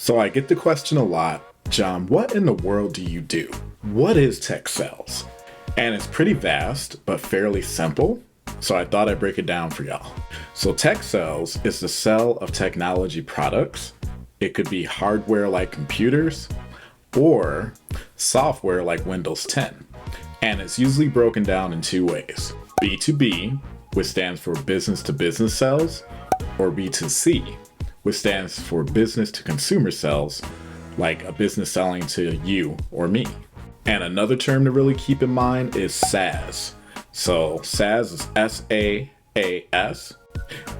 So I get the question a lot, John, what in the world do you do? What is tech sales? And it's pretty vast, but fairly simple. So I thought I'd break it down for y'all. So tech sales is the sale of technology products. It could be hardware like computers or software like Windows 10. And it's usually broken down in two ways. B2B, which stands for business to business sales, or B2C, which stands for business to consumer sales, like a business selling to you or me. And another term to really keep in mind is SaaS. So SaaS is SaaS,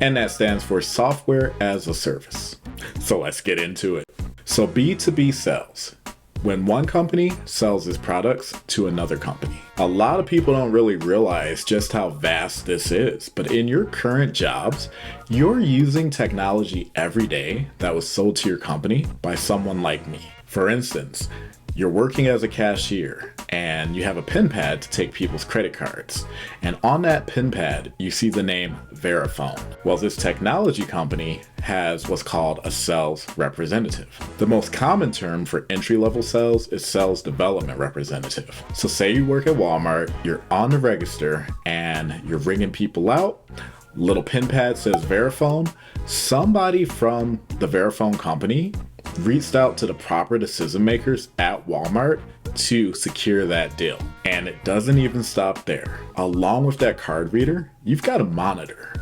and that stands for software as a service. So let's get into it. So B2B sales. When one company sells its products to another company. A lot of people don't really realize just how vast this is, but in your current jobs, you're using technology every day that was sold to your company by someone like me. For instance, you're working as a cashier and you have a pen pad to take people's credit cards. And on that pen pad, you see the name Verifone. Well, this technology company has what's called a sales representative. The most common term for entry-level sales is sales development representative. So say you work at Walmart, you're on the register and you're ringing people out. Little pen pad says Verifone. Somebody from the Verifone company reached out to the proper decision makers at Walmart to secure that deal. And it doesn't even stop there. Along with that card reader, you've got a monitor,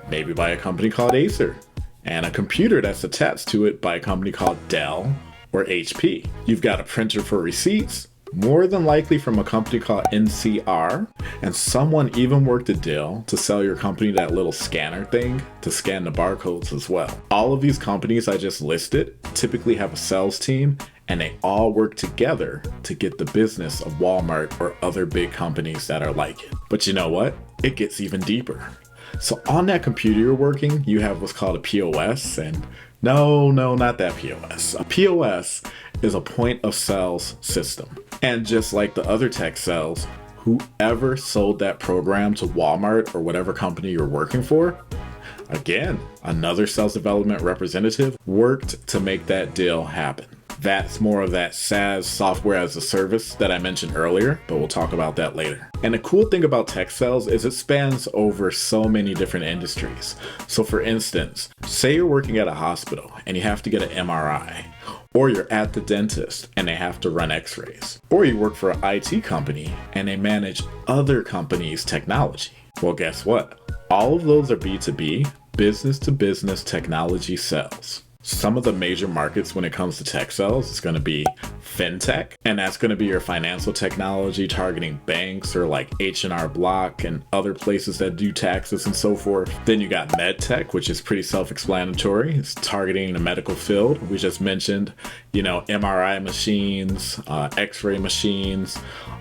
maybe by a company called Acer, and a computer that's attached to it by a company called Dell or HP. You've got a printer for receipts, more than likely from a company called NCR, and someone even worked a deal to sell your company that little scanner thing to scan the barcodes as well. All of these companies I just listed typically have a sales team, and they all work together to get the business of Walmart or other big companies that are like it. But you know what? It gets even deeper. So on that computer you're working, you have what's called a POS, and no, not that POS. A POS is a point of sales system. And just like the other tech sales, whoever sold that program to Walmart or whatever company you're working for, again, another sales development representative worked to make that deal happen. That's more of that SaaS, software as a service, that I mentioned earlier, but we'll talk about that later. And the cool thing about tech sales is it spans over so many different industries. So for instance, say you're working at a hospital and you have to get an MRI, or you're at the dentist and they have to run x-rays, or you work for an IT company and they manage other companies' technology. Well, guess what? All of those are B2B, business to business technology sales. Some of the major markets when it comes to tech sales is going to be fintech, and that's going to be your financial technology targeting banks or like H&R Block and other places that do taxes and so forth. Then you got med tech, which is pretty self-explanatory. It's targeting the medical field. We just mentioned, MRI machines, x-ray machines,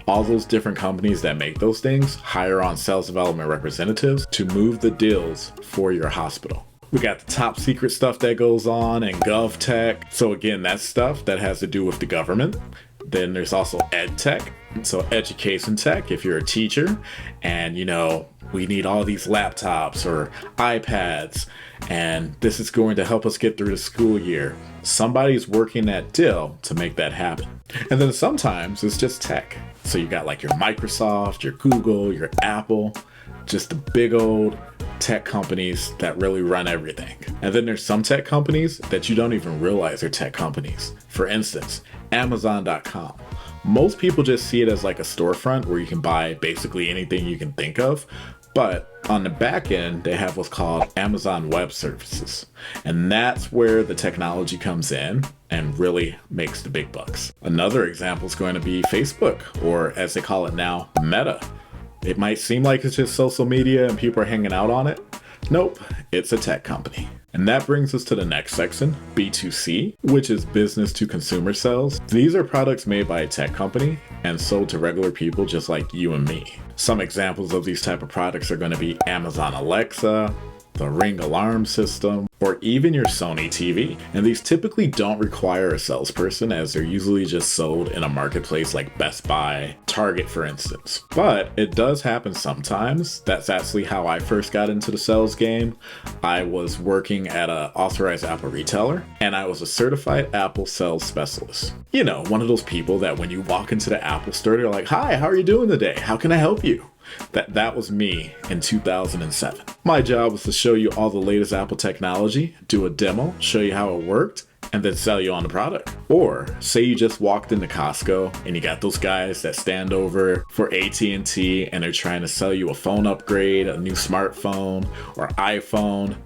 all those different companies that make those things hire on sales development representatives to move the deals for your hospital. We got the top secret stuff that goes on in gov tech. So again, that's stuff that has to do with the government. Then there's also ed tech. So education tech, if you're a teacher and we need all these laptops or iPads and this is going to help us get through the school year. Somebody's working that deal to make that happen. And then sometimes it's just tech. So you got like your Microsoft, your Google, your Apple, just the big old tech companies that really run everything. And then there's some tech companies that you don't even realize are tech companies. For instance, Amazon.com. Most people just see it as like a storefront where you can buy basically anything you can think of. But on the back end, they have what's called Amazon Web Services. And that's where the technology comes in and really makes the big bucks. Another example is going to be Facebook, or as they call it now, Meta. It might seem like it's just social media and people are hanging out on it. Nope, it's a tech company. And that brings us to the next section, B2C, which is business to consumer sales. These are products made by a tech company and sold to regular people just like you and me. Some examples of these type of products are going to be Amazon Alexa, the Ring alarm system, or even your Sony TV. And these typically don't require a salesperson, as they're usually just sold in a marketplace like Best Buy, Target, for instance. But it does happen sometimes. That's actually how I first got into the sales game. I was working at an authorized Apple retailer, and I was a certified Apple sales specialist. You know, one of those people that when you walk into the Apple store, they're like, "Hi, how are you doing today? How can I help you?" That was me in 2007. My job was to show you all the latest Apple technology, do a demo, show you how it worked, and then sell you on the product. Or say you just walked into Costco and you got those guys that stand over for AT&T and they're trying to sell you a phone upgrade, a new smartphone or iPhone.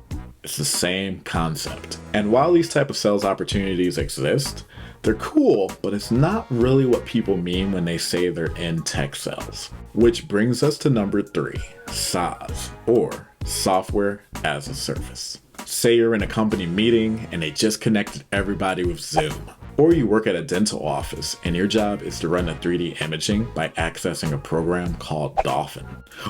It's the same concept. And while these type of sales opportunities exist, they're cool, but it's not really what people mean when they say they're in tech sales. Which brings us to number 3, SaaS, or software as a service. Say you're in a company meeting and they just connected everybody with Zoom. Or you work at a dental office and your job is to run the 3D imaging by accessing a program called Dolphin.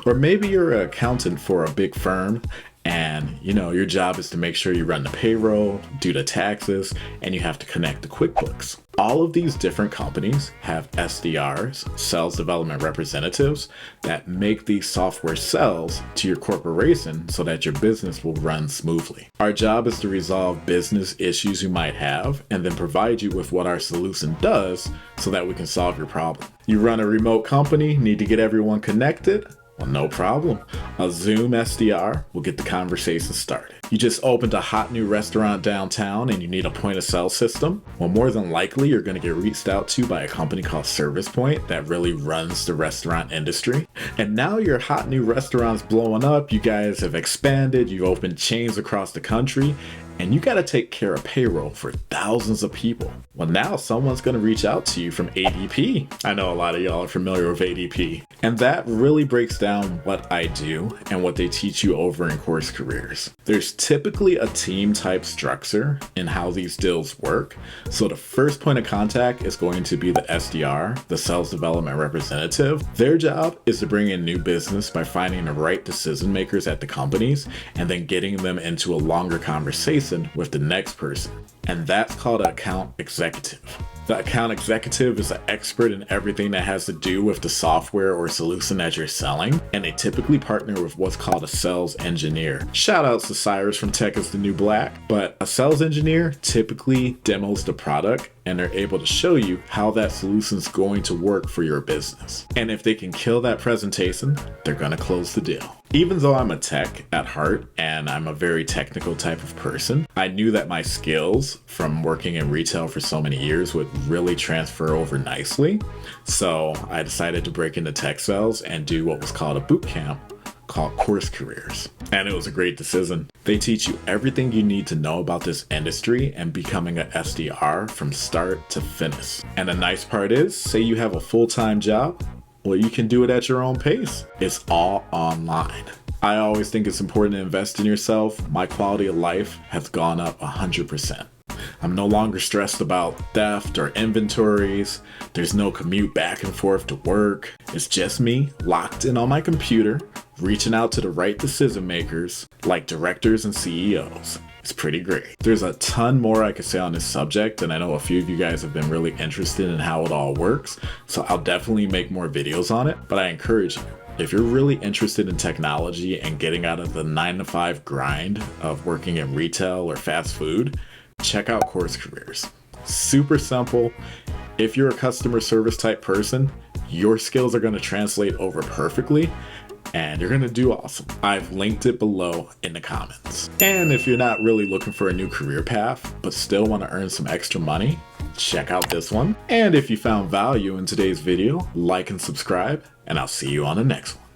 Or maybe you're an accountant for a big firm and your job is to make sure you run the payroll, do the taxes, and you have to connect to QuickBooks. All of these different companies have SDRs, sales development representatives, that make these software sales to your corporation so that your business will run smoothly. Our job is to resolve business issues you might have and then provide you with what our solution does so that we can solve your problem. You run a remote company, need to get everyone connected? Well, no problem. A Zoom SDR will get the conversation started. You just opened a hot new restaurant downtown and you need a point of sale system? Well, more than likely, you're going to get reached out to by a company called ServicePoint that really runs the restaurant industry. And now your hot new restaurant's blowing up. You guys have expanded. You've opened chains across the country. And you got to take care of payroll for thousands of people. Well, now someone's going to reach out to you from ADP. I know a lot of y'all are familiar with ADP. And that really breaks down what I do and what they teach you over in CourseCareers. There's typically a team type structure in how these deals work. So the first point of contact is going to be the SDR, the sales development representative. Their job is to bring in new business by finding the right decision makers at the companies and then getting them into a longer conversation with the next person. And that's called an account executive. The account executive is an expert in everything that has to do with the software or solution that you're selling, and they typically partner with what's called a sales engineer. Shout outs to Cyrus from Tech is the New Black, but a sales engineer typically demos the product and they're able to show you how that solution is going to work for your business. And if they can kill that presentation, they're going to close the deal. Even though I'm a tech at heart and I'm a very technical type of person, I knew that my skills from working in retail for so many years would really transfer over nicely. So I decided to break into tech sales and do what was called a bootcamp called CourseCareers. And it was a great decision. They teach you everything you need to know about this industry and becoming an SDR from start to finish. And the nice part is, say you have a full-time job, well, you can do it at your own pace. It's all online. I always think it's important to invest in yourself. My quality of life has gone up 100%. I'm no longer stressed about theft or inventories. There's no commute back and forth to work. It's just me locked in on my computer, reaching out to the right decision makers like directors and CEOs. It's pretty great. There's a ton more I could say on this subject, and I know a few of you guys have been really interested in how it all works, so I'll definitely make more videos on it. But I encourage you, if you're really interested in technology and getting out of the 9-to-5 grind of working in retail or fast food, check out CourseCareers. Super simple. If you're a customer service type person, your skills are going to translate over perfectly and you're going to do awesome. I've linked it below in the comments. And if you're not really looking for a new career path, but still want to earn some extra money, check out this one. And if you found value in today's video, like and subscribe, and I'll see you on the next one.